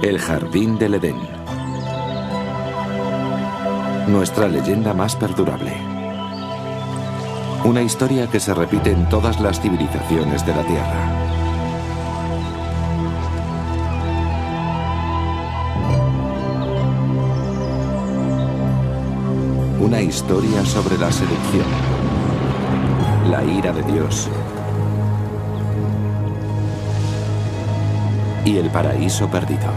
El Jardín del Edén. Nuestra leyenda más perdurable. Una historia que se repite en todas las civilizaciones de la Tierra. Una historia sobre la seducción, la ira de Dios y el paraíso perdido.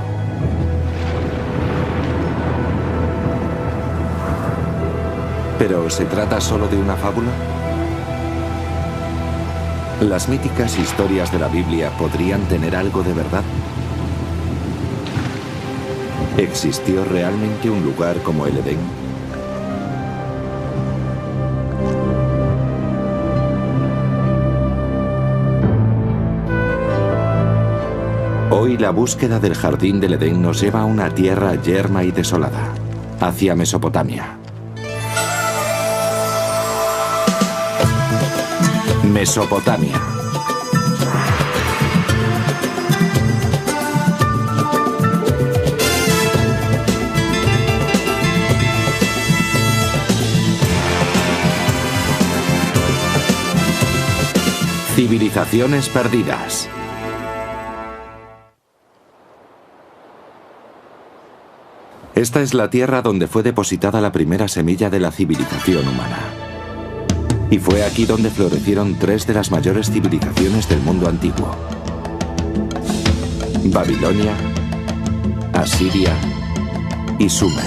¿Pero se trata solo de una fábula? ¿Las míticas historias de la Biblia podrían tener algo de verdad? ¿Existió realmente un lugar como el Edén? Hoy la búsqueda del Jardín del Edén nos lleva a una tierra yerma y desolada, hacia Mesopotamia. Mesopotamia. Civilizaciones perdidas. Esta es la tierra donde fue depositada la primera semilla de la civilización humana. Y fue aquí donde florecieron tres de las mayores civilizaciones del mundo antiguo: Babilonia, Asiria y Sumer.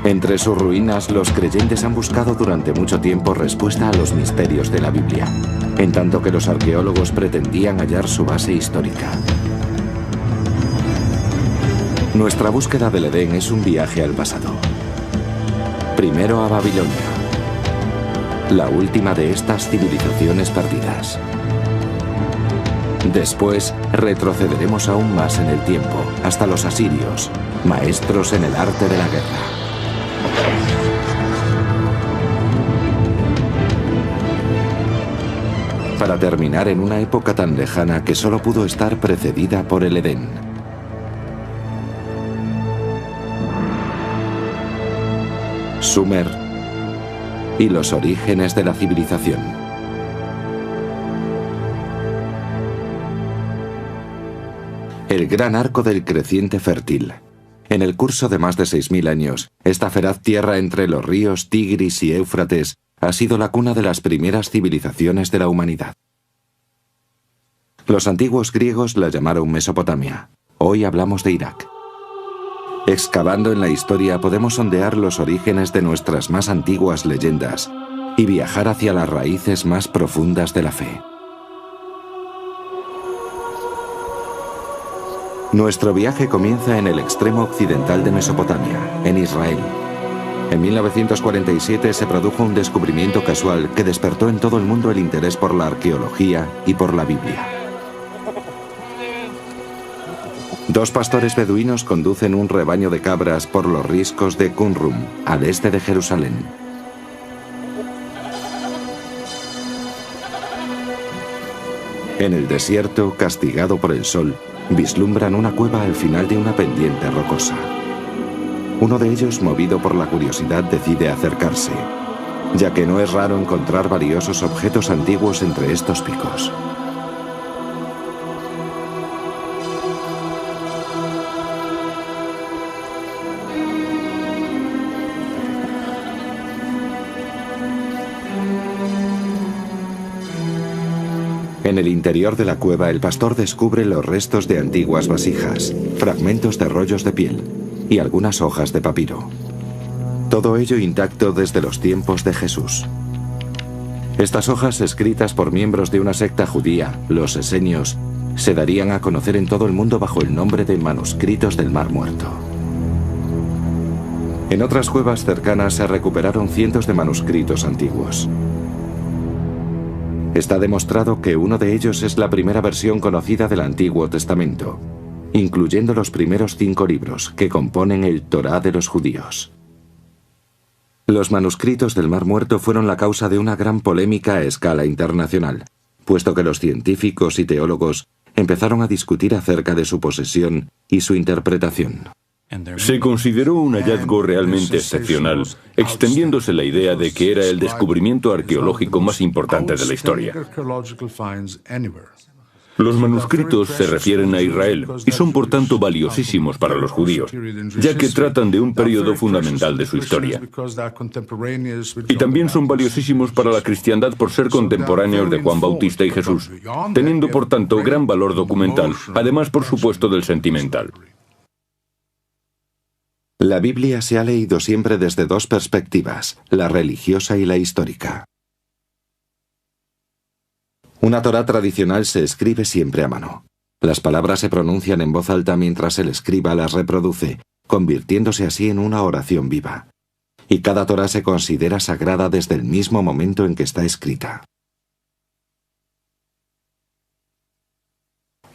Entre sus ruinas, los creyentes han buscado durante mucho tiempo respuesta a los misterios de la Biblia, en tanto que los arqueólogos pretendían hallar su base histórica. Nuestra búsqueda del Edén es un viaje al pasado. Primero a Babilonia, la última de estas civilizaciones perdidas. Después retrocederemos aún más en el tiempo, hasta los asirios, maestros en el arte de la guerra. Para terminar en una época tan lejana que solo pudo estar precedida por el Edén. Sumer y los orígenes de la civilización. El gran arco del creciente fértil. En el curso de más de 6000 años, esta feraz tierra entre los ríos Tigris y Éufrates ha sido la cuna de las primeras civilizaciones de la humanidad. Los antiguos griegos la llamaron Mesopotamia. Hoy hablamos de Irak. Excavando en la historia podemos sondear los orígenes de nuestras más antiguas leyendas y viajar hacia las raíces más profundas de la fe. Nuestro viaje comienza en el extremo occidental de Mesopotamia, en Israel. En 1947 se produjo un descubrimiento casual que despertó en todo el mundo el interés por la arqueología y por la Biblia. Dos pastores beduinos conducen un rebaño de cabras por los riscos de Qumrum, al este de Jerusalén. En el desierto, castigado por el sol, vislumbran una cueva al final de una pendiente rocosa. Uno de ellos, movido por la curiosidad, decide acercarse, ya que no es raro encontrar valiosos objetos antiguos entre estos picos. En el interior de la cueva, el pastor descubre los restos de antiguas vasijas, fragmentos de rollos de piel y algunas hojas de papiro. Todo ello intacto desde los tiempos de Jesús. Estas hojas, escritas por miembros de una secta judía, los esenios, se darían a conocer en todo el mundo bajo el nombre de manuscritos del Mar Muerto. En otras cuevas cercanas se recuperaron cientos de manuscritos antiguos. Está demostrado que uno de ellos es la primera versión conocida del Antiguo Testamento, incluyendo los primeros 5 libros que componen el Torá de los judíos. Los manuscritos del Mar Muerto fueron la causa de una gran polémica a escala internacional, puesto que los científicos y teólogos empezaron a discutir acerca de su posesión y su interpretación. Se consideró un hallazgo realmente excepcional, extendiéndose la idea de que era el descubrimiento arqueológico más importante de la historia. Los manuscritos se refieren a Israel y son por tanto valiosísimos para los judíos, ya que tratan de un periodo fundamental de su historia. Y también son valiosísimos para la cristiandad por ser contemporáneos de Juan Bautista y Jesús, teniendo por tanto gran valor documental, además por supuesto del sentimental. La Biblia se ha leído siempre desde dos perspectivas, la religiosa y la histórica. Una Torá tradicional se escribe siempre a mano. Las palabras se pronuncian en voz alta mientras el escriba las reproduce, convirtiéndose así en una oración viva. Y cada Torá se considera sagrada desde el mismo momento en que está escrita.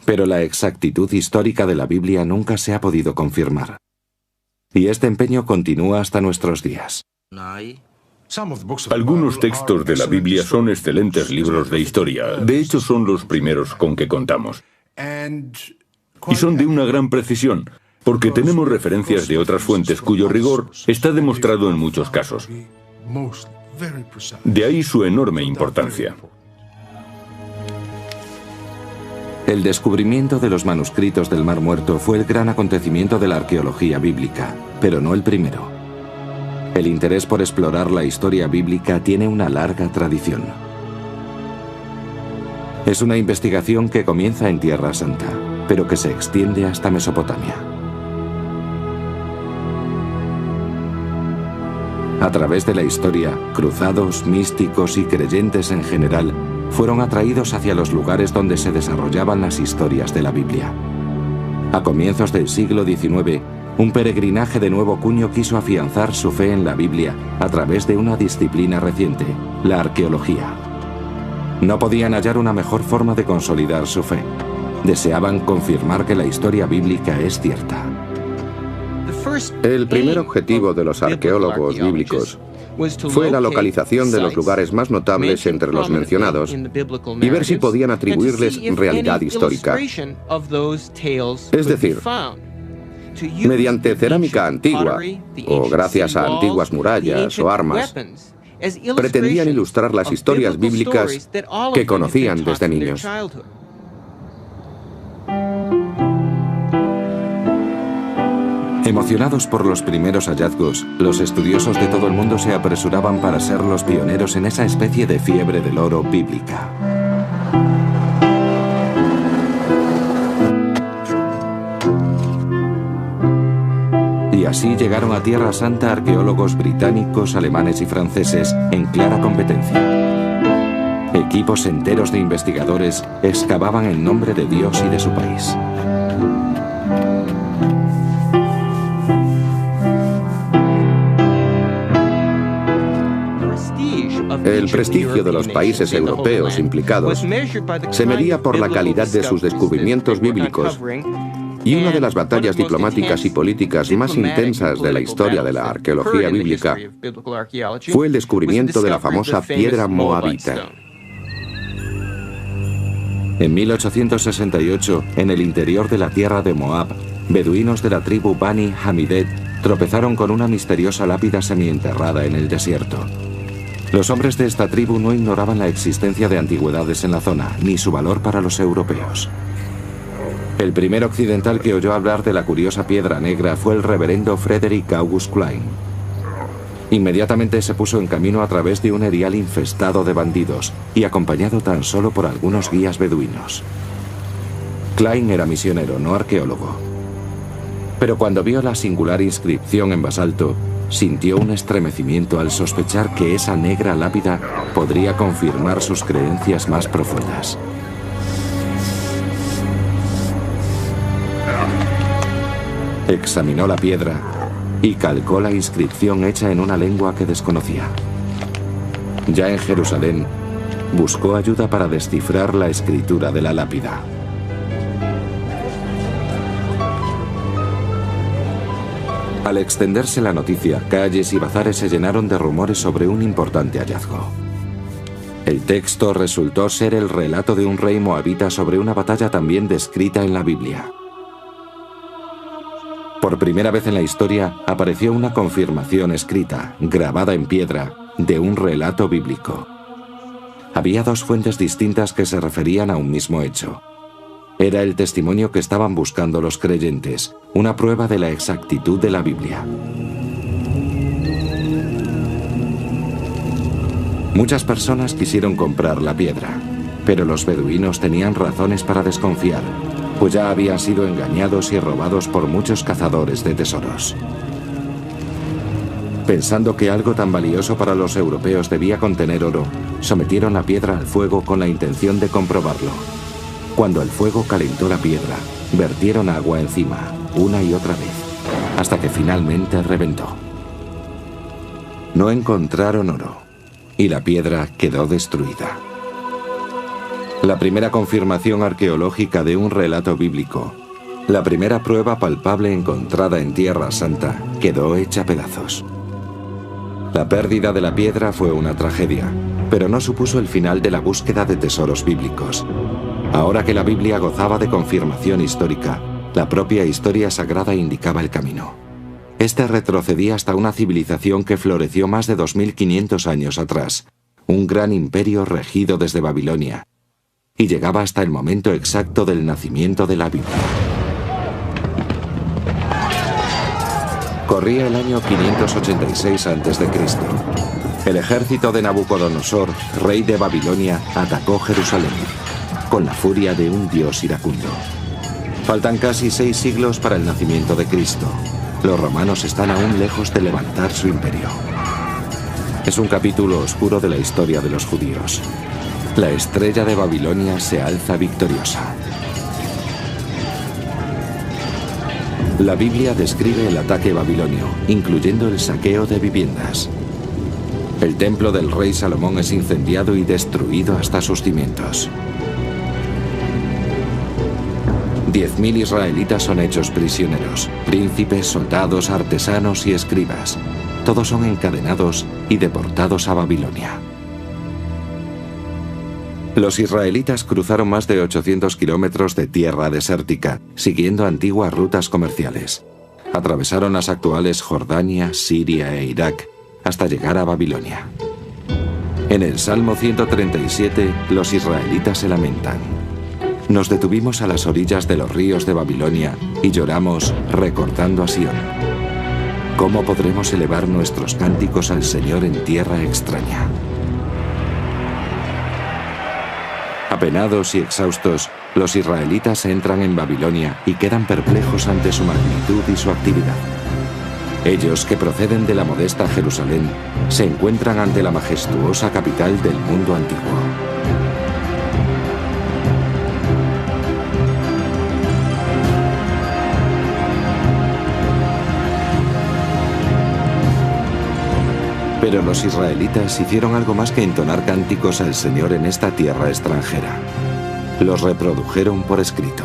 Pero la exactitud histórica de la Biblia nunca se ha podido confirmar. Y este empeño continúa hasta nuestros días. Algunos textos de la Biblia son excelentes libros de historia. De hecho, son los primeros con que contamos. Y son de una gran precisión, porque tenemos referencias de otras fuentes cuyo rigor está demostrado en muchos casos. De ahí su enorme importancia. El descubrimiento de los manuscritos del Mar Muerto fue el gran acontecimiento de la arqueología bíblica, pero no el primero. El interés por explorar la historia bíblica tiene una larga tradición. Es una investigación que comienza en Tierra Santa, pero que se extiende hasta Mesopotamia. A través de la historia, cruzados, místicos y creyentes en general fueron atraídos hacia los lugares donde se desarrollaban las historias de la Biblia. A comienzos del siglo XIX, un peregrinaje de nuevo cuño quiso afianzar su fe en la Biblia a través de una disciplina reciente, la arqueología. No podían hallar una mejor forma de consolidar su fe. Deseaban confirmar que la historia bíblica es cierta. El primer objetivo de los arqueólogos bíblicos fue la localización de los lugares más notables entre los mencionados y ver si podían atribuirles realidad histórica. Es decir, mediante cerámica antigua, o gracias a antiguas murallas o armas, pretendían ilustrar las historias bíblicas que conocían desde niños. Emocionados por los primeros hallazgos, los estudiosos de todo el mundo se apresuraban para ser los pioneros en esa especie de fiebre del oro bíblica. Y así llegaron a Tierra Santa arqueólogos británicos, alemanes y franceses en clara competencia. Equipos enteros de investigadores excavaban en nombre de Dios y de su país. El prestigio de los países europeos implicados se medía por la calidad de sus descubrimientos bíblicos, y una de las batallas diplomáticas y políticas más intensas de la historia de la arqueología bíblica fue el descubrimiento de la famosa piedra moabita. En 1868, en el interior de la tierra de Moab, beduinos de la tribu Bani Hamidet tropezaron con una misteriosa lápida semienterrada en el desierto. Los hombres de esta tribu no ignoraban la existencia de antigüedades en la zona, ni su valor para los europeos. El primer occidental que oyó hablar de la curiosa piedra negra fue el reverendo Frederick August Klein. Inmediatamente se puso en camino a través de un erial infestado de bandidos y acompañado tan solo por algunos guías beduinos. Klein era misionero, no arqueólogo. Pero cuando vio la singular inscripción en basalto, sintió un estremecimiento al sospechar que esa negra lápida podría confirmar sus creencias más profundas. Examinó la piedra y calcó la inscripción hecha en una lengua que desconocía. Ya en Jerusalén, buscó ayuda para descifrar la escritura de la lápida. Al extenderse la noticia, calles y bazares se llenaron de rumores sobre un importante hallazgo. El texto resultó ser el relato de un rey moabita sobre una batalla también descrita en la Biblia. Por primera vez en la historia apareció una confirmación escrita, grabada en piedra, de un relato bíblico. Había dos fuentes distintas que se referían a un mismo hecho. Era el testimonio que estaban buscando los creyentes, una prueba de la exactitud de la Biblia. Muchas personas quisieron comprar la piedra, pero los beduinos tenían razones para desconfiar, pues ya habían sido engañados y robados por muchos cazadores de tesoros. Pensando que algo tan valioso para los europeos debía contener oro, sometieron la piedra al fuego con la intención de comprobarlo. Cuando el fuego calentó la piedra, vertieron agua encima, una y otra vez, hasta que finalmente reventó. No encontraron oro, y la piedra quedó destruida. La primera confirmación arqueológica de un relato bíblico, la primera prueba palpable encontrada en Tierra Santa, quedó hecha pedazos. La pérdida de la piedra fue una tragedia, pero no supuso el final de la búsqueda de tesoros bíblicos. Ahora que la Biblia gozaba de confirmación histórica, la propia historia sagrada indicaba el camino. Este retrocedía hasta una civilización que floreció más de 2500 años atrás, un gran imperio regido desde Babilonia, y llegaba hasta el momento exacto del nacimiento de la Biblia. Corría el año 586 a.C. El ejército de Nabucodonosor, rey de Babilonia, atacó Jerusalén, con la furia de un dios iracundo. Faltan casi 6 siglos para el nacimiento de Cristo. Los romanos están aún lejos de levantar su imperio. Es un capítulo oscuro de la historia de los judíos. La estrella de Babilonia se alza victoriosa. La Biblia describe el ataque babilonio, incluyendo el saqueo de viviendas. El templo del rey Salomón es incendiado y destruido hasta sus cimientos. 10.000 israelitas son hechos prisioneros, príncipes, soldados, artesanos y escribas. Todos son encadenados y deportados a Babilonia. Los israelitas cruzaron más de 800 kilómetros de tierra desértica, siguiendo antiguas rutas comerciales. Atravesaron las actuales Jordania, Siria e Irak, hasta llegar a Babilonia. En el Salmo 137, los israelitas se lamentan. Nos detuvimos a las orillas de los ríos de Babilonia y lloramos recordando a Sión. ¿Cómo podremos elevar nuestros cánticos al Señor en tierra extraña? Apenados y exhaustos, los israelitas entran en Babilonia y quedan perplejos ante su magnitud y su actividad. Ellos, que proceden de la modesta Jerusalén, se encuentran ante la majestuosa capital del mundo antiguo. Pero los israelitas hicieron algo más que entonar cánticos al Señor en esta tierra extranjera. Los reprodujeron por escrito.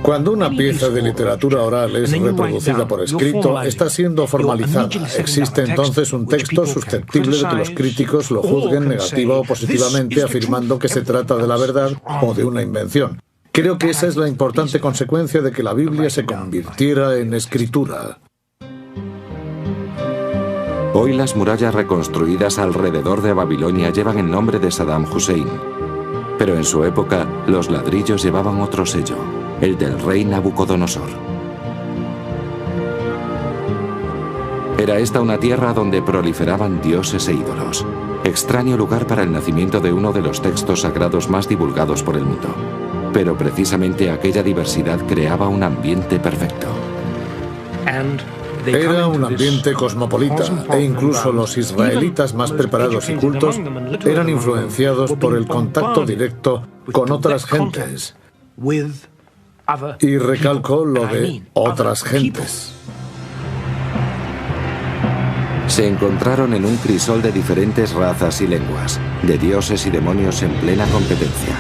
Cuando una pieza de literatura oral es reproducida por escrito, está siendo formalizada. Existe entonces un texto susceptible de que los críticos lo juzguen negativa o positivamente, afirmando que se trata de la verdad o de una invención. Creo que esa es la importante consecuencia de que la Biblia se convirtiera en escritura. Hoy las murallas reconstruidas alrededor de Babilonia llevan el nombre de Saddam Hussein. Pero en su época, los ladrillos llevaban otro sello, el del rey Nabucodonosor. Era esta una tierra donde proliferaban dioses e ídolos. Extraño lugar para el nacimiento de uno de los textos sagrados más divulgados por el mundo. Pero precisamente aquella diversidad creaba un ambiente perfecto. Era un ambiente cosmopolita, e incluso los israelitas más preparados y cultos eran influenciados por el contacto directo con otras gentes. Y recalco lo de otras gentes. Se encontraron en un crisol de diferentes razas y lenguas, de dioses y demonios en plena competencia.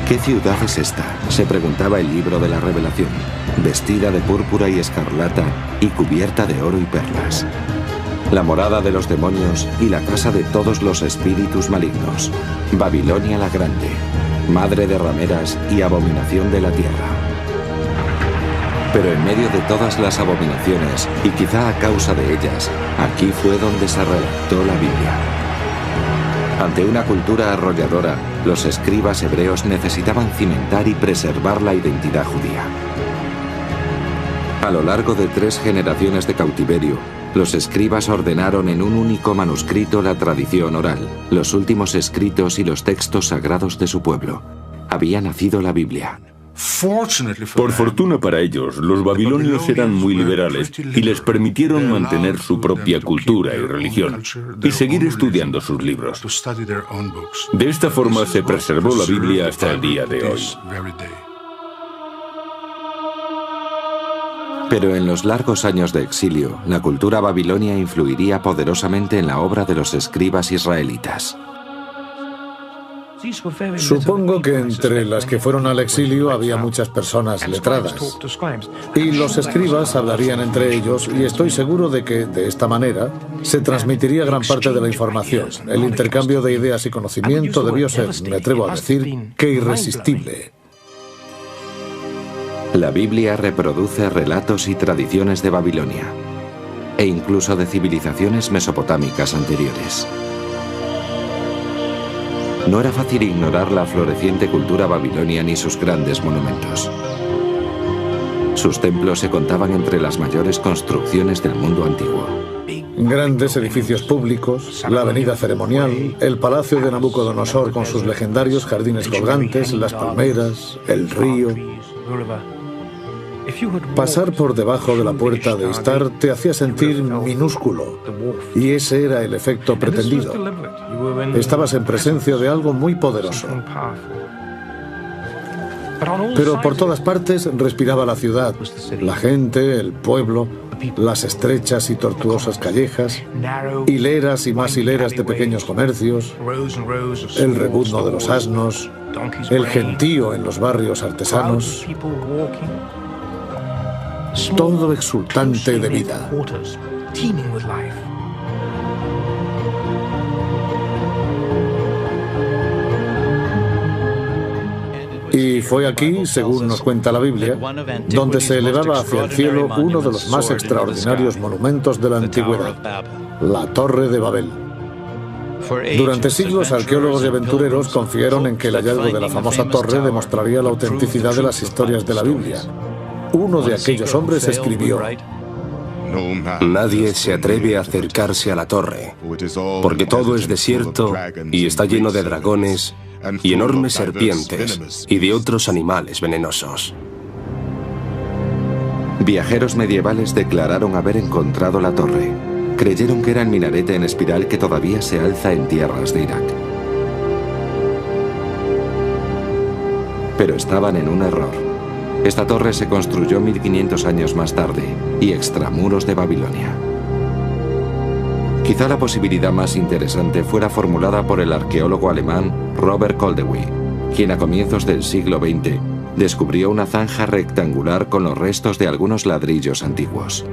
¿Qué ciudad es esta?, se preguntaba el libro de la Revelación, vestida de púrpura y escarlata y cubierta de oro y perlas. la morada de los demonios y la casa de todos los espíritus malignos. Babilonia la Grande, madre de rameras y abominación de la tierra. Pero en medio de todas las abominaciones, y quizá a causa de ellas, aquí fue donde se redactó la Biblia. Ante una cultura arrolladora, los escribas hebreos necesitaban cimentar y preservar la identidad judía. A lo largo de 3 generaciones de cautiverio, los escribas ordenaron en un único manuscrito la tradición oral, los últimos escritos y los textos sagrados de su pueblo. Había nacido la Biblia. Por fortuna para ellos, los babilonios eran muy liberales y les permitieron mantener su propia cultura y religión y seguir estudiando sus libros. De esta forma se preservó la Biblia hasta el día de hoy. Pero en los largos años de exilio, la cultura babilonia influiría poderosamente en la obra de los escribas israelitas. Supongo que entre las que fueron al exilio había muchas personas letradas. Y los escribas hablarían entre ellos y estoy seguro de que, de esta manera, se transmitiría gran parte de la información. El intercambio de ideas y conocimiento debió ser, me atrevo a decir, que irresistible. La Biblia reproduce relatos y tradiciones de Babilonia, e incluso de civilizaciones mesopotámicas anteriores. No era fácil ignorar la floreciente cultura babilonia ni sus grandes monumentos. Sus templos se contaban entre las mayores construcciones del mundo antiguo. Grandes edificios públicos, la avenida ceremonial, el palacio de Nabucodonosor con sus legendarios jardines colgantes, las palmeras, el río. Pasar por debajo de la puerta de Istar te hacía sentir minúsculo, y ese era el efecto pretendido. Estabas en presencia de algo muy poderoso. Pero por todas partes respiraba la ciudad, la gente, el pueblo, las estrechas y tortuosas callejas, hileras y más hileras de pequeños comercios, el rebuzno de los asnos, el gentío en los barrios artesanos, todo exultante de vida. Y fue aquí, según nos cuenta la Biblia, donde se elevaba hacia el cielo uno de los más extraordinarios monumentos de la antigüedad, la Torre de Babel. Durante siglos, arqueólogos y aventureros confiaron en que el hallazgo de la famosa torre demostraría la autenticidad de las historias de la Biblia. Uno de aquellos hombres escribió: nadie se atreve a acercarse a la torre, porque todo es desierto y está lleno de dragones y enormes serpientes y de otros animales venenosos. Viajeros medievales declararon haber encontrado la torre. Creyeron que era el minarete en espiral que todavía se alza en tierras de Irak. Pero estaban en un error. Esta torre se construyó 1500 años más tarde y extramuros de Babilonia. Quizá la posibilidad más interesante fuera formulada por el arqueólogo alemán Robert Koldewey, quien a comienzos del siglo XX descubrió una zanja rectangular con los restos de algunos ladrillos antiguos.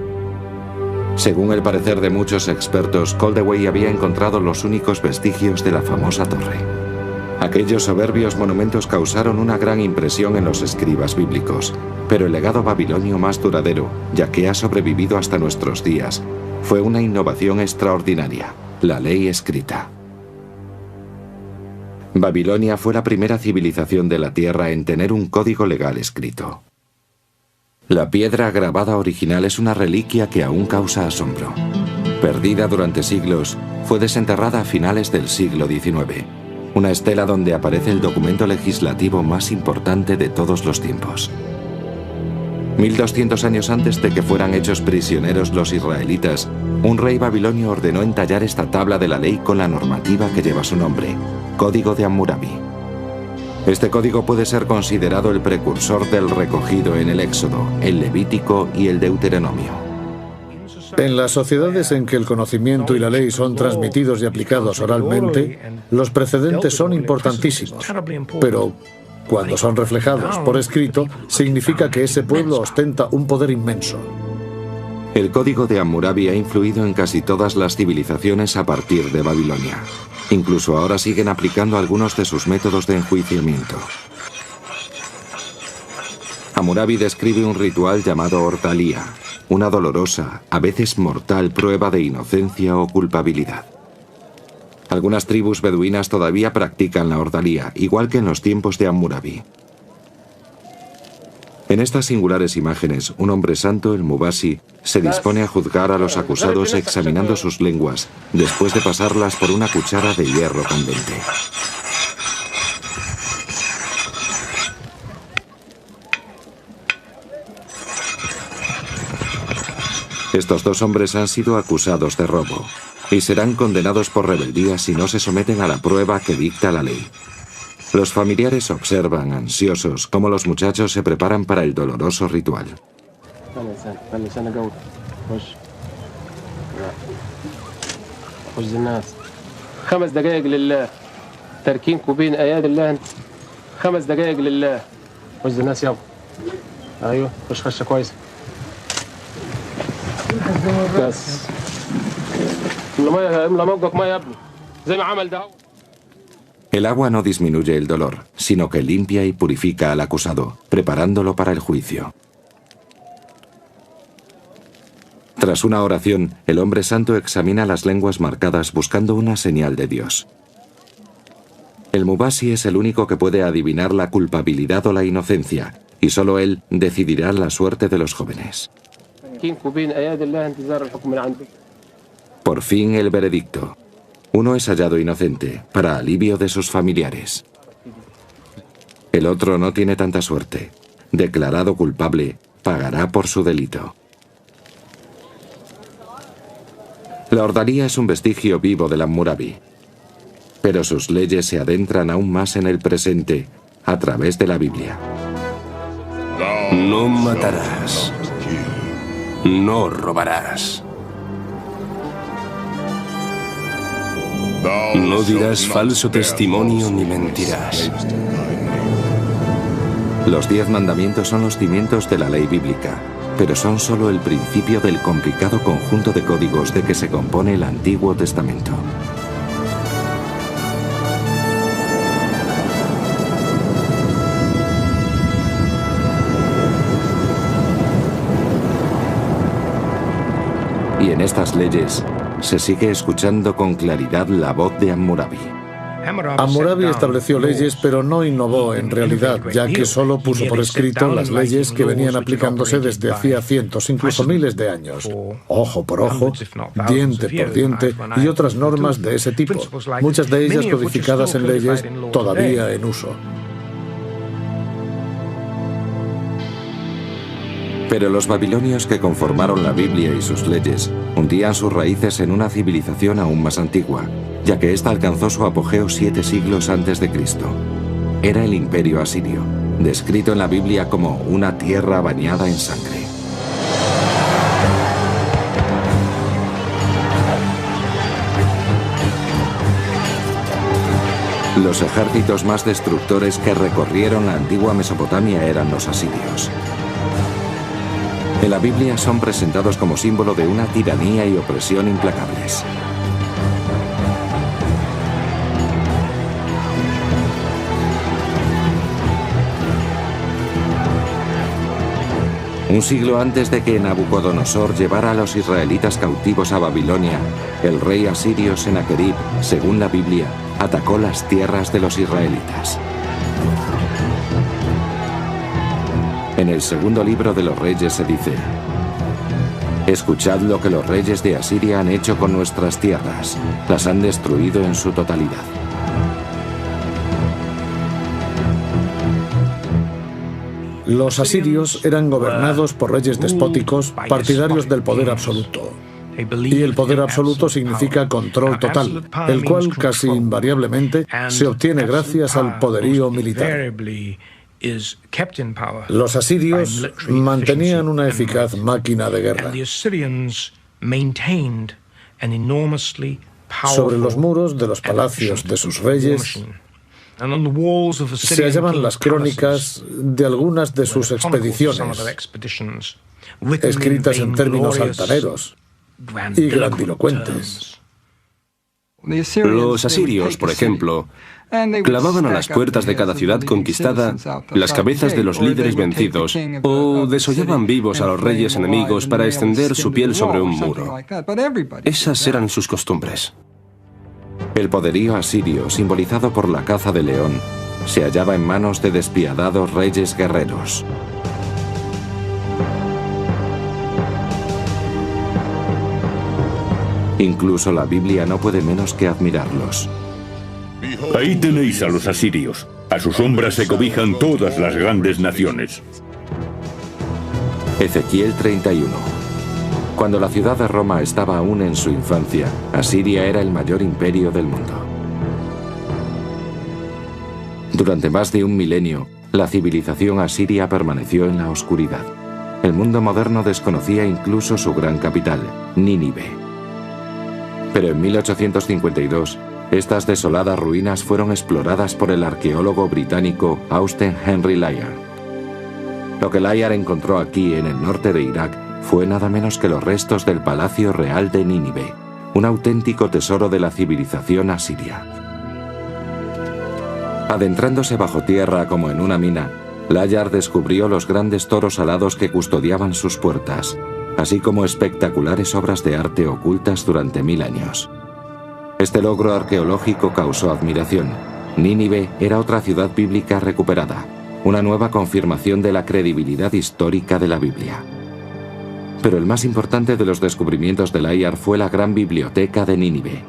Según el parecer de muchos expertos, Koldewey había encontrado los únicos vestigios de la famosa torre. Aquellos soberbios monumentos causaron una gran impresión en los escribas bíblicos, pero el legado babilonio más duradero, ya que ha sobrevivido hasta nuestros días, fue una innovación extraordinaria, la ley escrita. Babilonia fue la primera civilización de la Tierra en tener un código legal escrito. La piedra grabada original es una reliquia que aún causa asombro. Perdida durante siglos, fue desenterrada a finales del siglo XIX. Una estela donde aparece el documento legislativo más importante de todos los tiempos. 1200 años antes de que fueran hechos prisioneros los israelitas, un rey babilonio ordenó entallar esta tabla de la ley con la normativa que lleva su nombre, Código de Hammurabi. Este código puede ser considerado el precursor del recogido en el Éxodo, el Levítico y el Deuteronomio. En las sociedades en que el conocimiento y la ley son transmitidos y aplicados oralmente, los precedentes son importantísimos, pero cuando son reflejados por escrito, significa que ese pueblo ostenta un poder inmenso. El código de Hammurabi ha influido en casi todas las civilizaciones a partir de Babilonia. Incluso ahora siguen aplicando algunos de sus métodos de enjuiciamiento. Hammurabi describe un ritual llamado Ortalía, una dolorosa, a veces mortal prueba de inocencia o culpabilidad. Algunas tribus beduinas todavía practican la Ortalía, igual que en los tiempos de Hammurabi. En estas singulares imágenes, un hombre santo, el Mubasi, se dispone a juzgar a los acusados examinando sus lenguas, después de pasarlas por una cuchara de hierro candente. Estos dos hombres han sido acusados de robo y serán condenados por rebeldía si no se someten a la prueba que dicta la ley. Los familiares observan, ansiosos, cómo los muchachos se preparan para el doloroso ritual. El agua no disminuye el dolor, sino que limpia y purifica al acusado, preparándolo para el juicio. Tras una oración, el hombre santo examina las lenguas marcadas buscando una señal de Dios. El Mubasi es el único que puede adivinar la culpabilidad o la inocencia, y solo él decidirá la suerte de los jóvenes. Por fin el veredicto. Uno es hallado inocente, para alivio de sus familiares. El otro no tiene tanta suerte. Declarado culpable, pagará por su delito. La Ortalía es un vestigio vivo del Hammurabi, pero sus leyes se adentran aún más en el presente, a través de la Biblia. No matarás. No robarás. No dirás falso testimonio ni mentirás. Los 10 mandamientos son los cimientos de la ley bíblica, pero son solo el principio del complicado conjunto de códigos de que se compone el Antiguo Testamento. Y en estas leyes se sigue escuchando con claridad la voz de Hammurabi. Hammurabi estableció leyes, pero no innovó en realidad, ya que solo puso por escrito las leyes que venían aplicándose desde hacía cientos, incluso miles de años. Ojo por ojo, diente por diente y otras normas de ese tipo, muchas de ellas codificadas en leyes todavía en uso. Pero los babilonios que conformaron la Biblia y sus leyes hundían sus raíces en una civilización aún más antigua, ya que ésta alcanzó su apogeo 7 siglos antes de Cristo. Era el Imperio Asirio, descrito en la Biblia como una tierra bañada en sangre. Los ejércitos más destructores que recorrieron la antigua Mesopotamia eran los asirios. En la Biblia son presentados como símbolo de una tiranía y opresión implacables. Un siglo antes de que Nabucodonosor llevara a los israelitas cautivos a Babilonia, el rey asirio Senaquerib, según la Biblia, atacó las tierras de los israelitas. En el segundo libro de los Reyes se dice: escuchad lo que los reyes de Asiria han hecho con nuestras tierras, las han destruido en su totalidad. Los asirios eran gobernados por reyes despóticos, partidarios del poder absoluto. Y el poder absoluto significa control total, el cual casi invariablemente se obtiene gracias al poderío militar. Los asirios mantenían una eficaz máquina de guerra. Sobre los muros de los palacios de sus reyes Se hallaban las crónicas de algunas de sus expediciones, escritas en términos altaneros y grandilocuentes. Los asirios, por ejemplo, clavaban a las puertas de cada ciudad conquistada las cabezas de los líderes vencidos o desollaban vivos a los reyes enemigos para extender su piel sobre un muro. Esas eran sus costumbres. El poderío asirio, simbolizado por la caza de león, se hallaba en manos de despiadados reyes guerreros. Incluso la Biblia no puede menos que admirarlos. Ahí tenéis a los asirios. A su sombra se cobijan todas las grandes naciones. Ezequiel 31. Cuando la ciudad de Roma estaba aún en su infancia, Asiria era el mayor imperio del mundo. Durante más de un milenio, la civilización asiria permaneció en la oscuridad. El mundo moderno desconocía incluso su gran capital, Nínive. Pero en 1852, estas desoladas ruinas fueron exploradas por el arqueólogo británico Austen Henry Layard. Lo que Layard encontró aquí, en el norte de Irak, fue nada menos que los restos del Palacio Real de Nínive, un auténtico tesoro de la civilización asiria. Adentrándose bajo tierra como en una mina, Layard descubrió los grandes toros alados que custodiaban sus puertas, así como espectaculares obras de arte ocultas durante 1000 años. Este logro arqueológico causó admiración. Nínive era otra ciudad bíblica recuperada, una nueva confirmación de la credibilidad histórica de la Biblia. Pero el más importante de los descubrimientos de Layard fue la gran biblioteca de Nínive,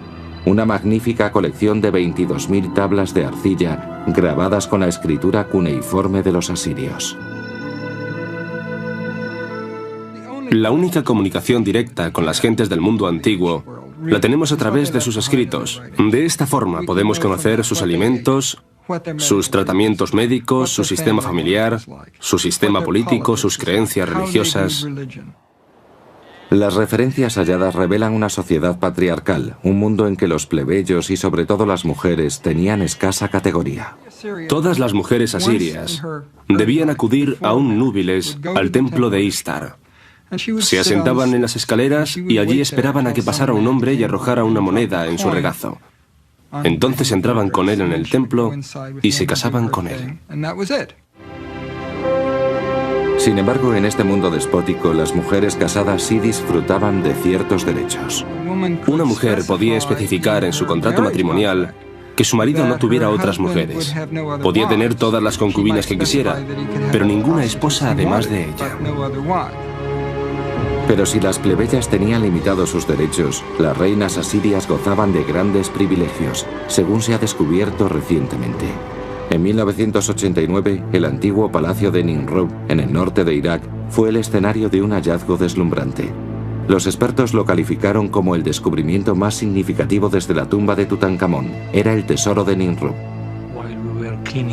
una magnífica colección de 22.000 tablas de arcilla grabadas con la escritura cuneiforme de los asirios. La única comunicación directa con las gentes del mundo antiguo la tenemos a través de sus escritos. De esta forma podemos conocer sus alimentos, sus tratamientos médicos, su sistema familiar, su sistema político, sus creencias religiosas. Las referencias halladas revelan una sociedad patriarcal, un mundo en que los plebeyos y sobre todo las mujeres tenían escasa categoría. Todas las mujeres asirias debían acudir a un núbiles al templo de Istar. Se asentaban en las escaleras y allí esperaban a que pasara un hombre y arrojara una moneda en su regazo. Entonces entraban con él en el templo y se casaban con él. Sin embargo, en este mundo despótico, las mujeres casadas sí disfrutaban de ciertos derechos. Una mujer podía especificar en su contrato matrimonial que su marido no tuviera otras mujeres. Podía tener todas las concubinas que quisiera, pero ninguna esposa además de ella. Pero si las plebeyas tenían limitados sus derechos, las reinas asirias gozaban de grandes privilegios, según se ha descubierto recientemente. En 1989, el antiguo palacio de Nimrud, en el norte de Irak, fue el escenario de un hallazgo deslumbrante. Los expertos lo calificaron como el descubrimiento más significativo desde la tumba de Tutankamón. Era el tesoro de Nimrud.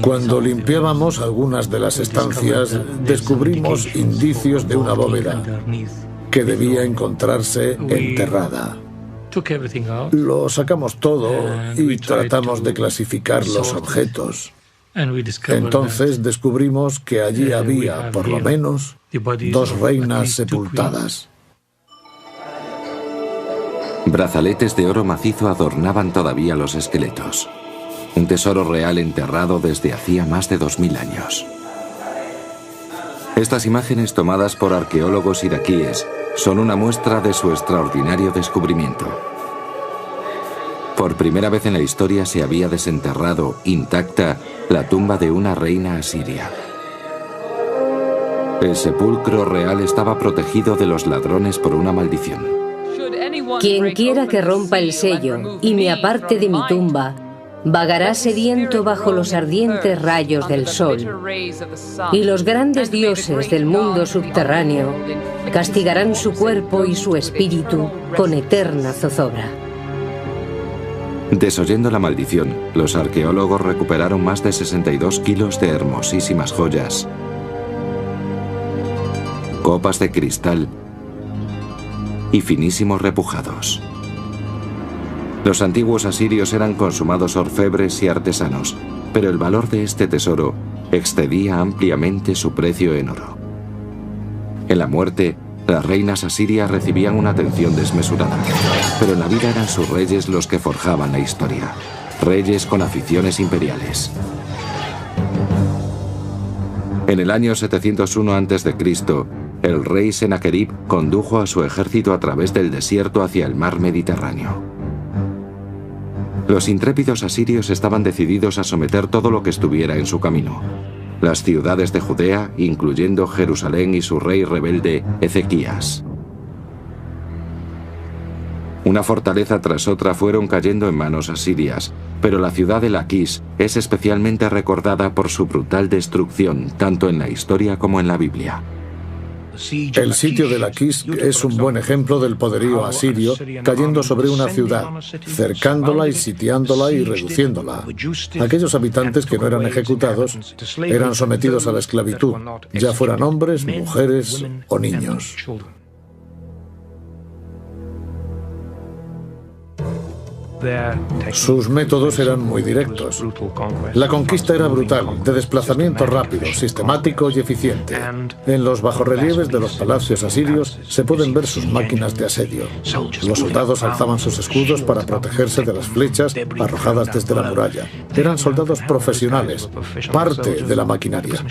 Cuando limpiábamos algunas de las estancias, descubrimos indicios de una bóveda que debía encontrarse enterrada. Lo sacamos todo y tratamos de clasificar los objetos. Entonces descubrimos que allí había, por lo menos, 2 reinas sepultadas. Brazaletes de oro macizo adornaban todavía los esqueletos. Un tesoro real enterrado desde hacía más de 2000 años. Estas imágenes tomadas por arqueólogos iraquíes son una muestra de su extraordinario descubrimiento. Por primera vez en la historia se había desenterrado, intacta, la tumba de una reina asiria. El sepulcro real estaba protegido de los ladrones por una maldición. Quien quiera que rompa el sello y me aparte de mi tumba, vagará sediento bajo los ardientes rayos del sol. Y los grandes dioses del mundo subterráneo castigarán su cuerpo y su espíritu con eterna zozobra. Desoyendo la maldición, los arqueólogos recuperaron más de 62 kilos de hermosísimas joyas, copas de cristal y finísimos repujados. Los antiguos asirios eran consumados orfebres y artesanos, pero el valor de este tesoro excedía ampliamente su precio en oro. En la muerte, las reinas asirias recibían una atención desmesurada, pero en la vida eran sus reyes los que forjaban la historia, reyes con aficiones imperiales. En el año 701 a.C., el rey Sennacherib condujo a su ejército a través del desierto hacia el mar Mediterráneo. Los intrépidos asirios estaban decididos a someter todo lo que estuviera en su camino. Las ciudades de Judea, incluyendo Jerusalén y su rey rebelde, Ezequías. Una fortaleza tras otra fueron cayendo en manos asirias, pero la ciudad de Laquis es especialmente recordada por su brutal destrucción, tanto en la historia como en la Biblia. El sitio de Laquis es un buen ejemplo del poderío asirio cayendo sobre una ciudad, cercándola y sitiándola y reduciéndola. Aquellos habitantes que no eran ejecutados eran sometidos a la esclavitud, ya fueran hombres, mujeres o niños. Sus métodos eran muy directos. La conquista era brutal, de desplazamiento rápido, sistemático y eficiente. En los bajorrelieves de los palacios asirios se pueden ver sus máquinas de asedio. Los soldados alzaban sus escudos para protegerse de las flechas arrojadas desde la muralla. Eran soldados profesionales, parte de la maquinaria.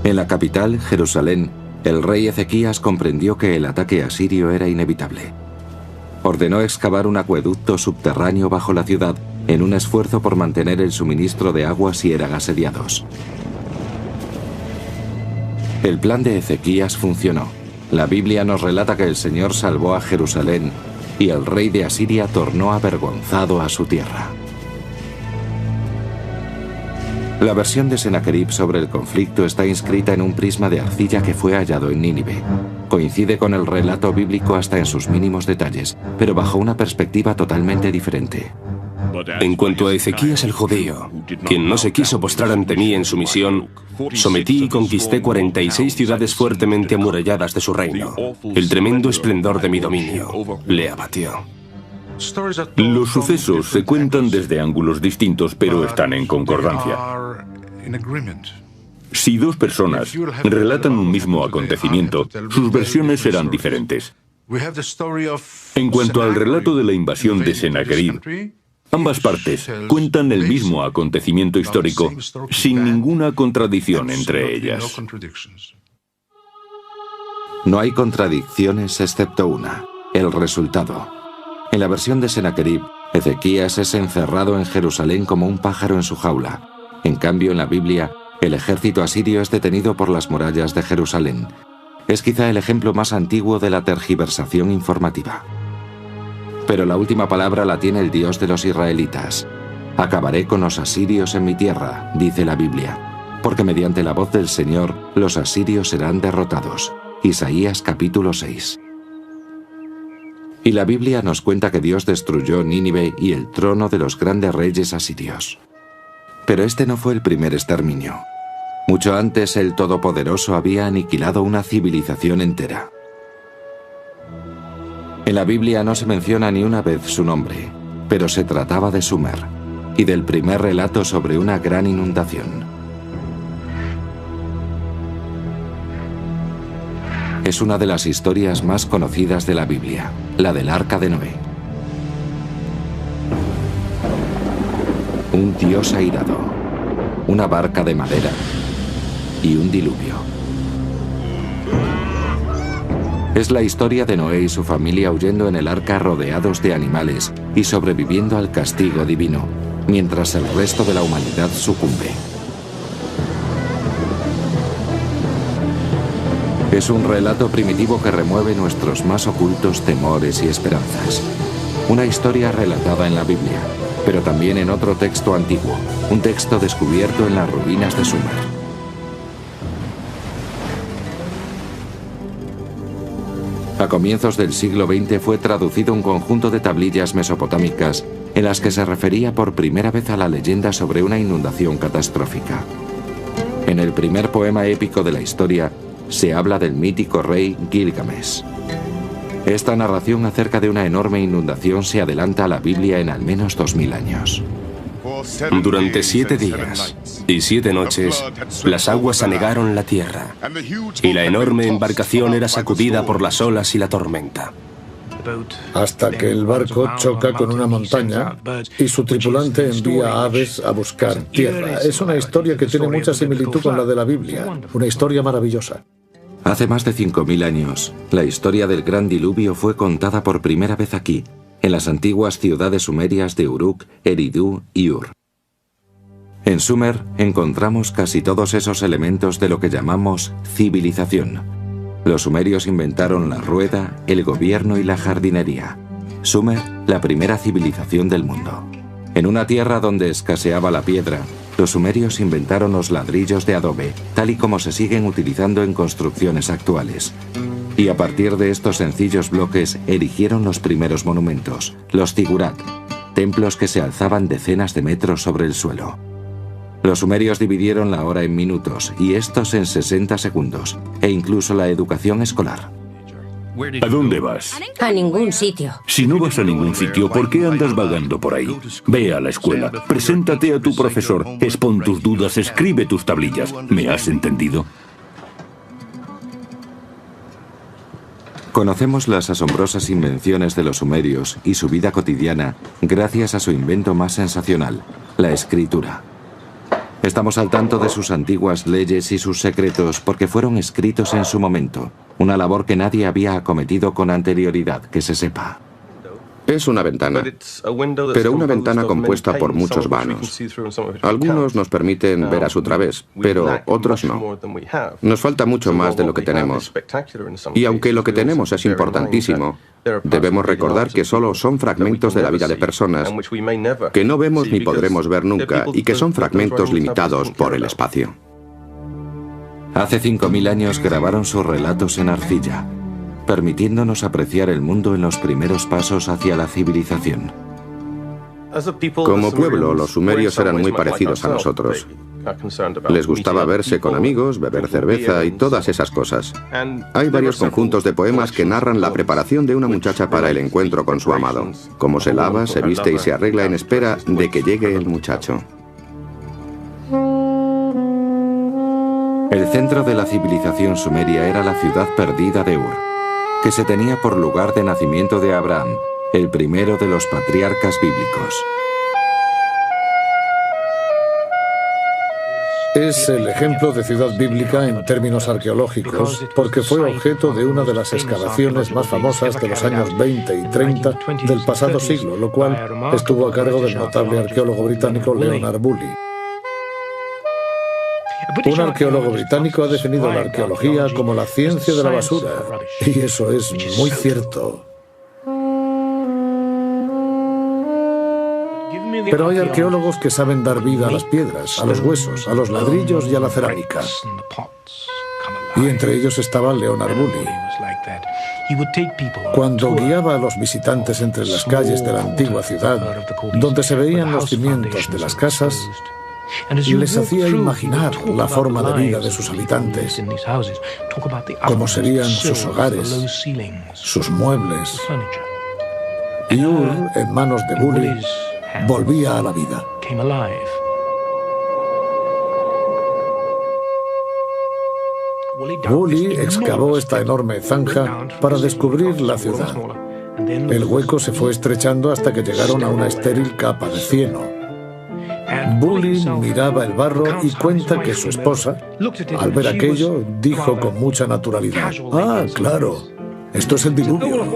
En la capital, Jerusalén, el rey Ezequías comprendió que el ataque asirio era inevitable. Ordenó excavar un acueducto subterráneo bajo la ciudad en un esfuerzo por mantener el suministro de agua si eran asediados. El plan de Ezequías funcionó. La Biblia nos relata que el Señor salvó a Jerusalén y el rey de Asiria tornó avergonzado a su tierra. La versión de Sennacherib sobre el conflicto está inscrita en un prisma de arcilla que fue hallado en Nínive. Coincide con el relato bíblico hasta en sus mínimos detalles, pero bajo una perspectiva totalmente diferente. En cuanto a Ezequías el judío, quien no se quiso postrar ante mí en sumisión, sometí y conquisté 46 ciudades fuertemente amuralladas de su reino. El tremendo esplendor de mi dominio le abatió. Los sucesos se cuentan desde ángulos distintos, pero están en concordancia. Si dos personas relatan un mismo acontecimiento, sus versiones serán diferentes. En cuanto al relato de la invasión de Sennacherib, ambas partes cuentan el mismo acontecimiento histórico sin ninguna contradicción entre ellas. No hay contradicciones excepto una: el resultado. En la versión de Sennacherib, Ezequías es encerrado en Jerusalén como un pájaro en su jaula. En cambio, en la Biblia, el ejército asirio es detenido por las murallas de Jerusalén. Es quizá el ejemplo más antiguo de la tergiversación informativa. Pero la última palabra la tiene el Dios de los israelitas. Acabaré con los asirios en mi tierra, dice la Biblia, porque mediante la voz del Señor los asirios serán derrotados. Isaías capítulo 6. Y la Biblia nos cuenta que Dios destruyó Nínive y el trono de los grandes reyes asirios. Pero este no fue el primer exterminio. Mucho antes el Todopoderoso había aniquilado una civilización entera. En la Biblia no se menciona ni una vez su nombre, pero se trataba de Sumer y del primer relato sobre una gran inundación. Es una de las historias más conocidas de la Biblia, la del Arca de Noé. Un Dios airado, una barca de madera y un diluvio. Es la historia de Noé y su familia huyendo en el arca rodeados de animales y sobreviviendo al castigo divino, mientras el resto de la humanidad sucumbe. Es un relato primitivo que remueve nuestros más ocultos temores y esperanzas. Una historia relatada en la Biblia, pero también en otro texto antiguo, un texto descubierto en las ruinas de Sumer. A comienzos del siglo XX fue traducido un conjunto de tablillas mesopotámicas en las que se refería por primera vez a la leyenda sobre una inundación catastrófica. En el primer poema épico de la historia, se habla del mítico rey Gilgamesh. Esta narración acerca de una enorme inundación se adelanta a la Biblia en al menos 2000 años. Durante 7 días y 7 noches, las aguas anegaron la tierra, y la enorme embarcación era sacudida por las olas y la tormenta. Hasta que el barco choca con una montaña y su tripulante envía aves a buscar tierra. Es una historia que tiene mucha similitud con la de la Biblia, una historia maravillosa. Hace más de 5000 años, la historia del gran diluvio fue contada por primera vez aquí, en las antiguas ciudades sumerias de Uruk, Eridu y Ur. En Sumer encontramos casi todos esos elementos de lo que llamamos civilización. Los sumerios inventaron la rueda, el gobierno y la jardinería. Sumer, la primera civilización del mundo. En una tierra donde escaseaba la piedra, los sumerios inventaron los ladrillos de adobe, tal y como se siguen utilizando en construcciones actuales. Y a partir de estos sencillos bloques erigieron los primeros monumentos, los zigurat, templos que se alzaban decenas de metros sobre el suelo. Los sumerios dividieron la hora en minutos y estos en 60 segundos, e incluso la educación escolar. ¿A dónde vas? A ningún sitio. Si no vas a ningún sitio, ¿por qué andas vagando por ahí? Ve a la escuela, preséntate a tu profesor, expon tus dudas, escribe tus tablillas. ¿Me has entendido? Conocemos las asombrosas invenciones de los sumerios y su vida cotidiana gracias a su invento más sensacional, la escritura. Estamos al tanto de sus antiguas leyes y sus secretos porque fueron escritos en su momento, una labor que nadie había acometido con anterioridad, que se sepa. Es una ventana, pero una ventana compuesta por muchos vanos. Algunos nos permiten ver a su través, pero otros no. Nos falta mucho más de lo que tenemos. Y aunque lo que tenemos es importantísimo, debemos recordar que solo son fragmentos de la vida de personas que no vemos ni podremos ver nunca y que son fragmentos limitados por el espacio. Hace 5000 años grabaron sus relatos en arcilla, permitiéndonos apreciar el mundo en los primeros pasos hacia la civilización. Como pueblo, los sumerios eran muy parecidos a nosotros. Les gustaba verse con amigos, beber cerveza y todas esas cosas. Hay varios conjuntos de poemas que narran la preparación de una muchacha para el encuentro con su amado, cómo se lava, se viste y se arregla en espera de que llegue el muchacho. El centro de la civilización sumeria era la ciudad perdida de Ur, que se tenía por lugar de nacimiento de Abraham, el primero de los patriarcas bíblicos. Es el ejemplo de ciudad bíblica en términos arqueológicos porque fue objeto de una de las excavaciones más famosas de los años 20 y 30 del pasado siglo, lo cual estuvo a cargo del notable arqueólogo británico Leonard Bully. Un arqueólogo británico ha definido la arqueología como la ciencia de la basura, y eso es muy cierto. Pero hay arqueólogos que saben dar vida a las piedras, a los huesos, a los ladrillos y a la cerámica. Y entre ellos estaba Leonard Bully. Cuando guiaba a los visitantes entre las calles de la antigua ciudad, donde se veían los cimientos de las casas, les hacía imaginar la forma de vida de sus habitantes, cómo serían sus hogares, sus muebles. Y Ur, en manos de Bully, volvía a la vida. Bully excavó esta enorme zanja para descubrir la ciudad. El hueco se fue estrechando hasta que llegaron a una estéril capa de cieno. Bully miraba el barro y cuenta que su esposa, al ver aquello, dijo con mucha naturalidad: «Ah, claro, esto es el diluvio».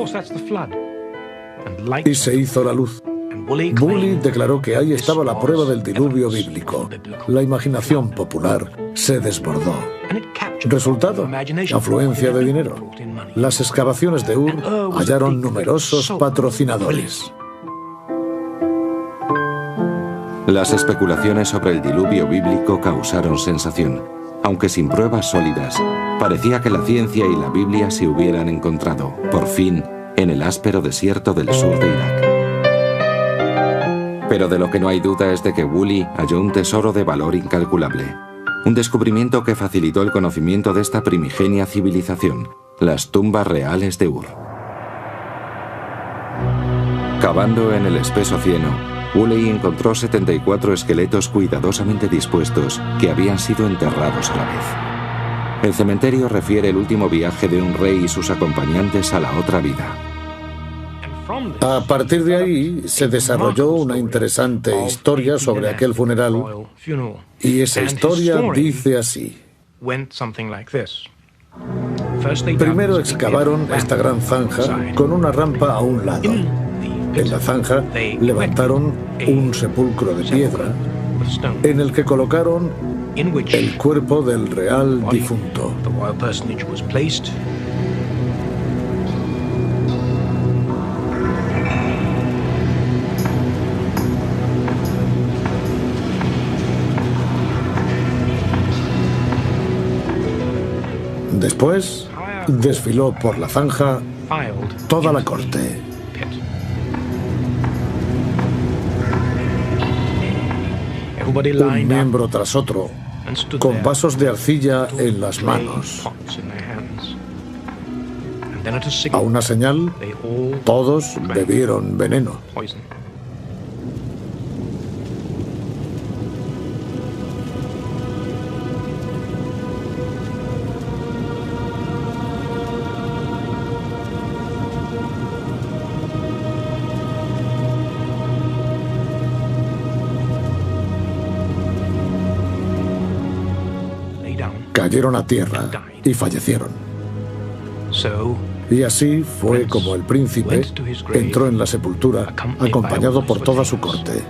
Y se hizo la luz. Bully declaró que ahí estaba la prueba del diluvio bíblico. La imaginación popular se desbordó. Resultado: afluencia de dinero. Las excavaciones de Ur hallaron numerosos patrocinadores. Las especulaciones sobre el diluvio bíblico causaron sensación. Aunque sin pruebas sólidas, parecía que la ciencia y la Biblia se hubieran encontrado, por fin, en el áspero desierto del sur de Irak. Pero de lo que no hay duda es de que Bully halló un tesoro de valor incalculable. Un descubrimiento que facilitó el conocimiento de esta primigenia civilización, las tumbas reales de Ur. Cavando en el espeso cieno, Woolley encontró 74 esqueletos cuidadosamente dispuestos que habían sido enterrados a la vez. El cementerio refiere el último viaje de un rey y sus acompañantes a la otra vida. A partir de ahí se desarrolló una interesante historia sobre aquel funeral, y esa historia dice así. Primero excavaron esta gran zanja con una rampa a un lado. En la zanja levantaron un sepulcro de piedra en el que colocaron el cuerpo del real difunto. Después desfiló por la zanja toda la corte. Un miembro tras otro, con vasos de arcilla en las manos. A una señal, todos bebieron veneno. Cayeron a tierra y fallecieron. Y así fue como el príncipe entró en la sepultura, acompañado por toda su corte.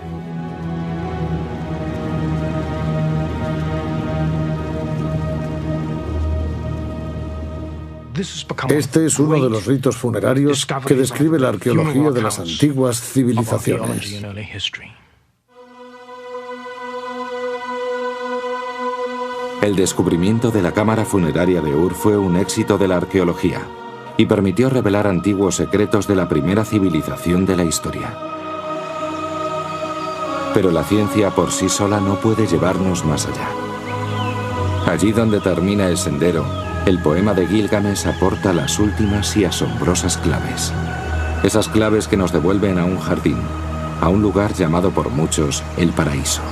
Este es uno de los ritos funerarios que describe la arqueología de las antiguas civilizaciones. El descubrimiento de la cámara funeraria de Ur fue un éxito de la arqueología y permitió revelar antiguos secretos de la primera civilización de la historia. Pero la ciencia por sí sola no puede llevarnos más allá. Allí donde termina el sendero, el poema de Gilgamesh aporta las últimas y asombrosas claves. Esas claves que nos devuelven a un jardín, a un lugar llamado por muchos el paraíso.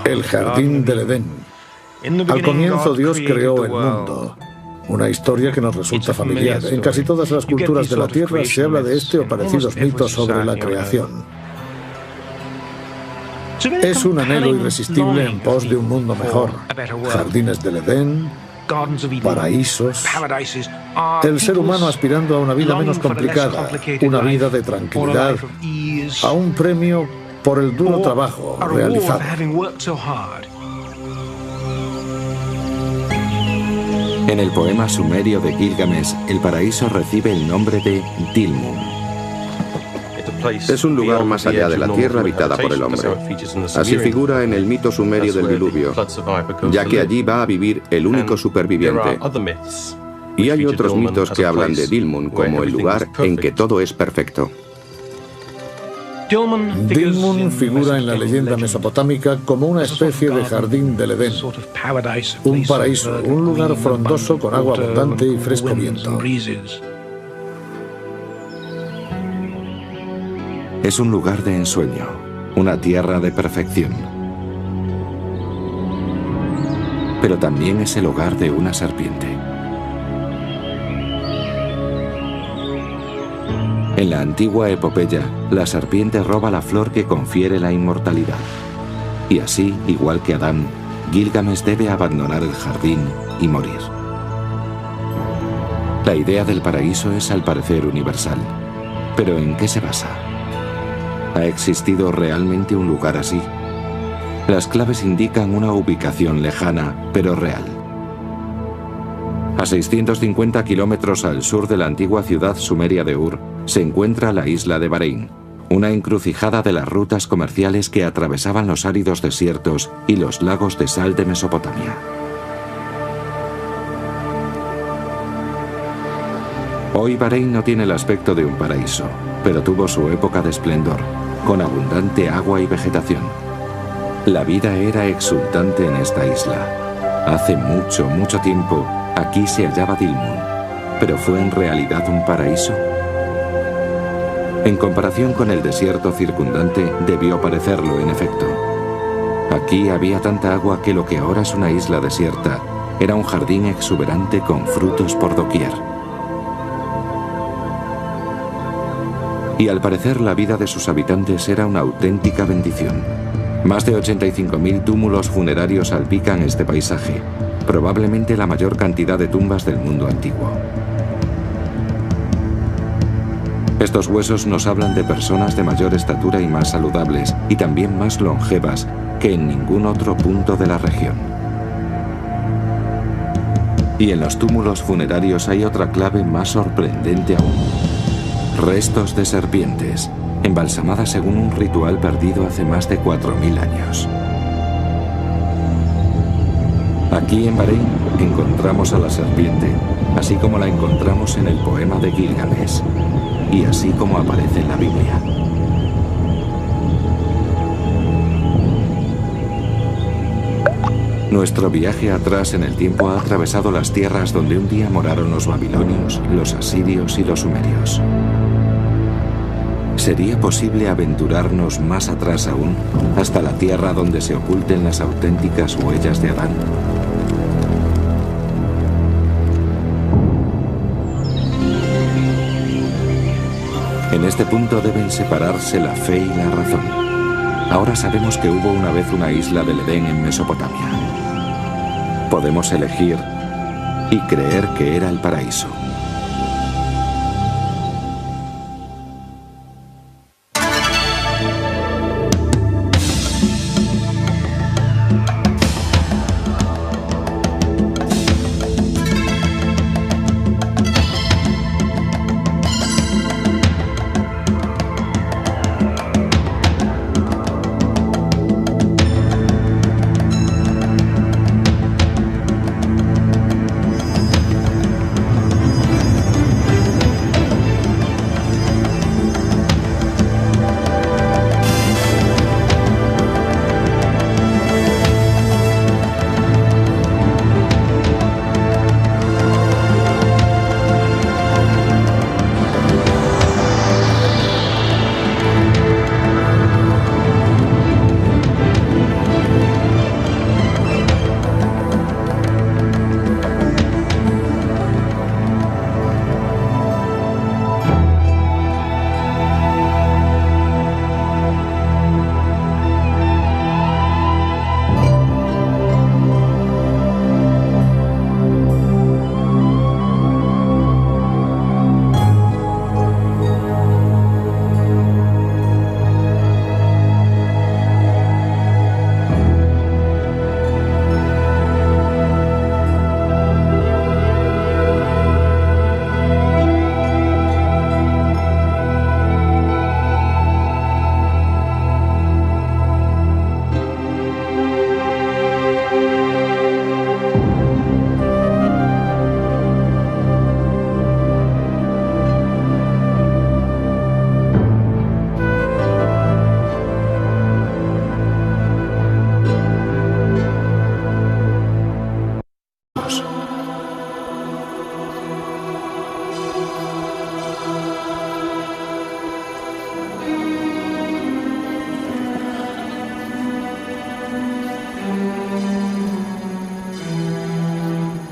El jardín del Edén. Al comienzo Dios creó el mundo. Una historia que nos resulta familiar. En casi todas las culturas de la Tierra se habla de este o parecidos mitos sobre la creación. Es un anhelo irresistible en pos de un mundo mejor. Jardines del Edén, paraísos. El ser humano aspirando a una vida menos complicada, una vida de tranquilidad, a un premio por el duro trabajo realizado. En el poema sumerio de Gilgamesh, el paraíso recibe el nombre de Dilmun. Es un lugar más allá de la tierra habitada por el hombre. Así figura en el mito sumerio del diluvio, ya que allí va a vivir el único superviviente. Y hay otros mitos que hablan de Dilmun como el lugar en que todo es perfecto. Dilmun figura en la leyenda mesopotámica como una especie de jardín del Edén, un paraíso, un lugar frondoso con agua abundante y fresco viento. Es un lugar de ensueño, una tierra de perfección. Pero también es el hogar de una serpiente. En la antigua epopeya, la serpiente roba la flor que confiere la inmortalidad. Y así, igual que Adán, Gilgamesh debe abandonar el jardín y morir. La idea del paraíso es al parecer universal. ¿Pero en qué se basa? ¿Ha existido realmente un lugar así? Las claves indican una ubicación lejana, pero real. A 650 kilómetros al sur de la antigua ciudad sumeria de Ur, se encuentra la isla de Bahrein, una encrucijada de las rutas comerciales que atravesaban los áridos desiertos y los lagos de sal de Mesopotamia. Hoy Bahrein no tiene el aspecto de un paraíso, pero tuvo su época de esplendor, con abundante agua y vegetación. La vida era exultante en esta isla. Hace mucho, mucho tiempo, Aquí se hallaba Dilmun, pero ¿fue en realidad un paraíso? En comparación con el desierto circundante, debió parecerlo en efecto. Aquí había tanta agua que lo que ahora es una isla desierta era un jardín exuberante con frutos por doquier. Y al parecer la vida de sus habitantes era una auténtica bendición. Más de 85.000 túmulos funerarios salpican este paisaje, probablemente la mayor cantidad de tumbas del mundo antiguo. Estos huesos nos hablan de personas de mayor estatura y más saludables, y también más longevas que en ningún otro punto de la región. Y en los túmulos funerarios hay otra clave más sorprendente aún. Restos de serpientes, embalsamadas según un ritual perdido hace más de 4.000 años. Aquí en Bahrein encontramos a la serpiente, así como la encontramos en el poema de Gilgamesh, y así como aparece en la Biblia. Nuestro viaje atrás en el tiempo ha atravesado las tierras donde un día moraron los babilonios, los asirios y los sumerios. ¿Sería posible aventurarnos más atrás aún, hasta la tierra donde se oculten las auténticas huellas de Adán? En este punto deben separarse la fe y la razón. Ahora sabemos que hubo una vez una isla del Edén en Mesopotamia. Podemos elegir y creer que era el paraíso.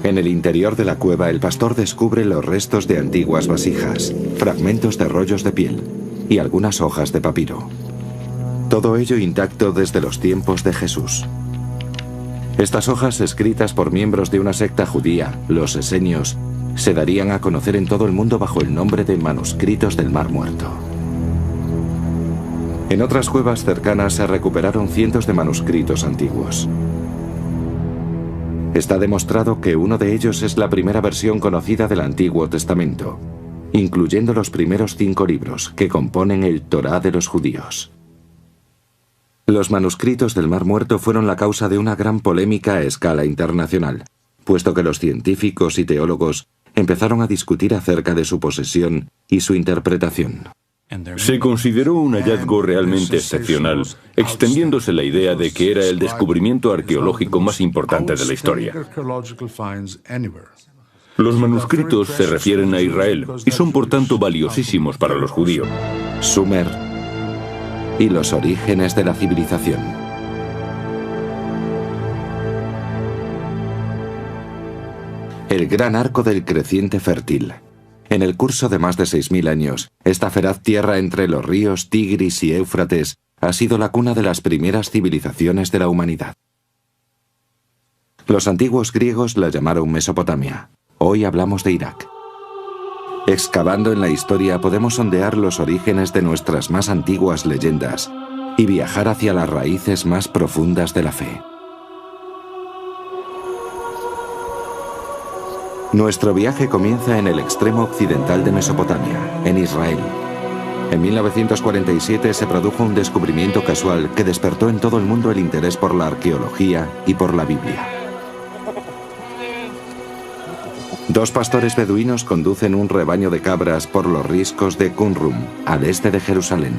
En el interior de la cueva, el pastor descubre los restos de antiguas vasijas, fragmentos de rollos de piel y algunas hojas de papiro. Todo ello intacto desde los tiempos de Jesús. Estas hojas, escritas por miembros de una secta judía, los esenios, se darían a conocer en todo el mundo bajo el nombre de manuscritos del Mar Muerto. En otras cuevas cercanas se recuperaron cientos de manuscritos antiguos. Está demostrado que uno de ellos es la primera versión conocida del Antiguo Testamento, incluyendo los primeros 5 libros que componen el Torá de los judíos. Los manuscritos del Mar Muerto fueron la causa de una gran polémica a escala internacional, puesto que los científicos y teólogos empezaron a discutir acerca de su posesión y su interpretación. Se consideró un hallazgo realmente excepcional, extendiéndose la idea de que era el descubrimiento arqueológico más importante de la historia. Los manuscritos se refieren a Israel y son por tanto valiosísimos para los judíos. Sumer y los orígenes de la civilización. El gran arco del creciente fértil. En el curso de más de 6.000 años, esta feraz tierra entre los ríos Tigris y Éufrates ha sido la cuna de las primeras civilizaciones de la humanidad. Los antiguos griegos la llamaron Mesopotamia. Hoy hablamos de Irak. Excavando en la historia podemos sondear los orígenes de nuestras más antiguas leyendas y viajar hacia las raíces más profundas de la fe. Nuestro viaje comienza en el extremo occidental de Mesopotamia, en Israel. En 1947 se produjo un descubrimiento casual que despertó en todo el mundo el interés por la arqueología y por la Biblia. Dos pastores beduinos conducen un rebaño de cabras por los riscos de Qumrum, al este de Jerusalén.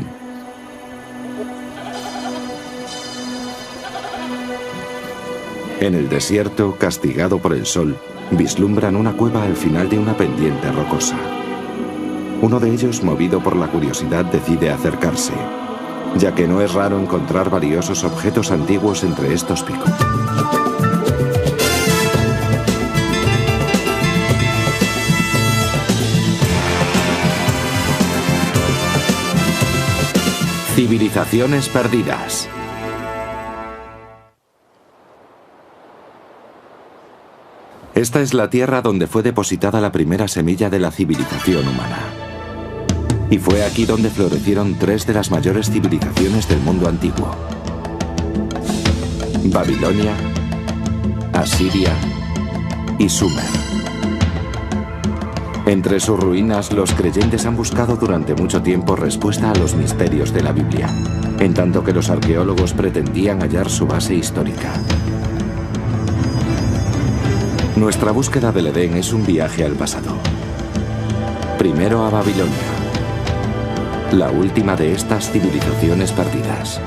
En el desierto, castigado por el sol, vislumbran una cueva al final de una pendiente rocosa. Uno de ellos, movido por la curiosidad, decide acercarse, ya que no es raro encontrar valiosos objetos antiguos entre estos picos. Civilizaciones perdidas. Esta es la tierra donde fue depositada la primera semilla de la civilización humana. Y fue aquí donde florecieron tres de las mayores civilizaciones del mundo antiguo: Babilonia, Asiria y Sumer. Entre sus ruinas, los creyentes han buscado durante mucho tiempo respuesta a los misterios de la Biblia, en tanto que los arqueólogos pretendían hallar su base histórica. Nuestra búsqueda del Edén es un viaje al pasado. Primero a Babilonia, la última de estas civilizaciones perdidas.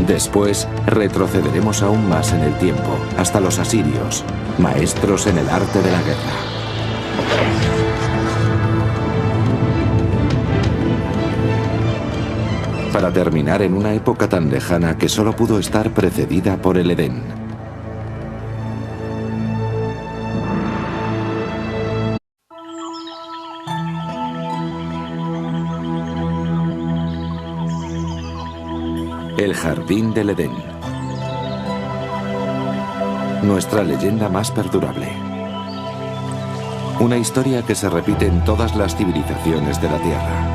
Después retrocederemos aún más en el tiempo, hasta los asirios, maestros en el arte de la guerra. Para terminar en una época tan lejana que solo pudo estar precedida por el Edén. El jardín del Edén. Nuestra leyenda más perdurable. Una historia que se repite en todas las civilizaciones de la Tierra.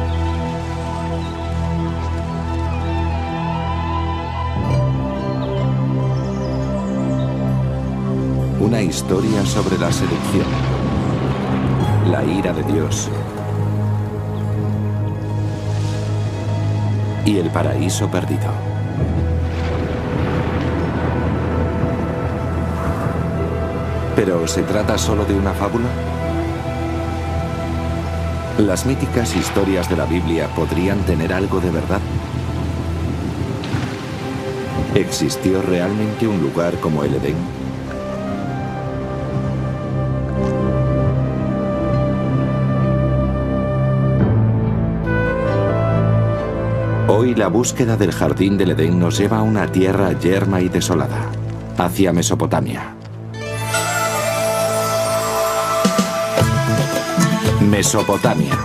Una historia sobre la seducción, la ira de Dios y el paraíso perdido. ¿Pero se trata solo de una fábula? ¿Las míticas historias de la Biblia podrían tener algo de verdad? ¿Existió realmente un lugar como el Edén? Hoy la búsqueda del jardín del Edén nos lleva a una tierra yerma y desolada, hacia Mesopotamia. Mesopotamia.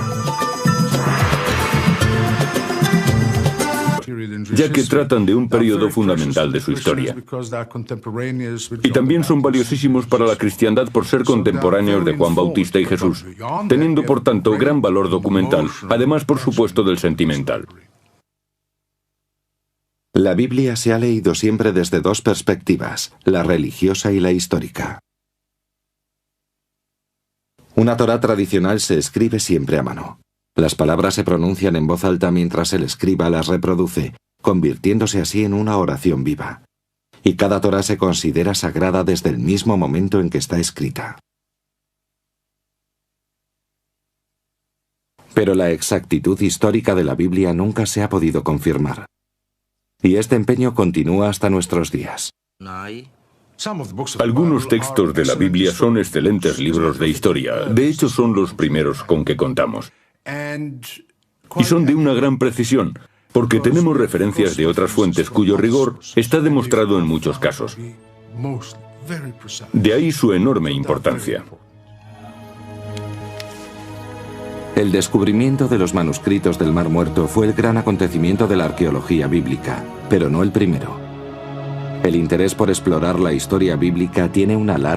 Ya que tratan de un periodo fundamental de su historia. Y también son valiosísimos para la cristiandad por ser contemporáneos de Juan Bautista y Jesús, teniendo por tanto gran valor documental, además por supuesto del sentimental. La Biblia se ha leído siempre desde dos perspectivas, la religiosa y la histórica. Una Torá tradicional se escribe siempre a mano. Las palabras se pronuncian en voz alta mientras el escriba las reproduce, convirtiéndose así en una oración viva. Y cada Torá se considera sagrada desde el mismo momento en que está escrita. Pero la exactitud histórica de la Biblia nunca se ha podido confirmar. Y este empeño continúa hasta nuestros días. Algunos textos de la Biblia son excelentes libros de historia. De hecho, son los primeros con que contamos. Y son de una gran precisión, porque tenemos referencias de otras fuentes cuyo rigor está demostrado en muchos casos. De ahí su enorme importancia. El descubrimiento de los manuscritos del Mar Muerto fue el gran acontecimiento de la arqueología bíblica, pero no el primero. El interés por explorar la historia bíblica tiene una larga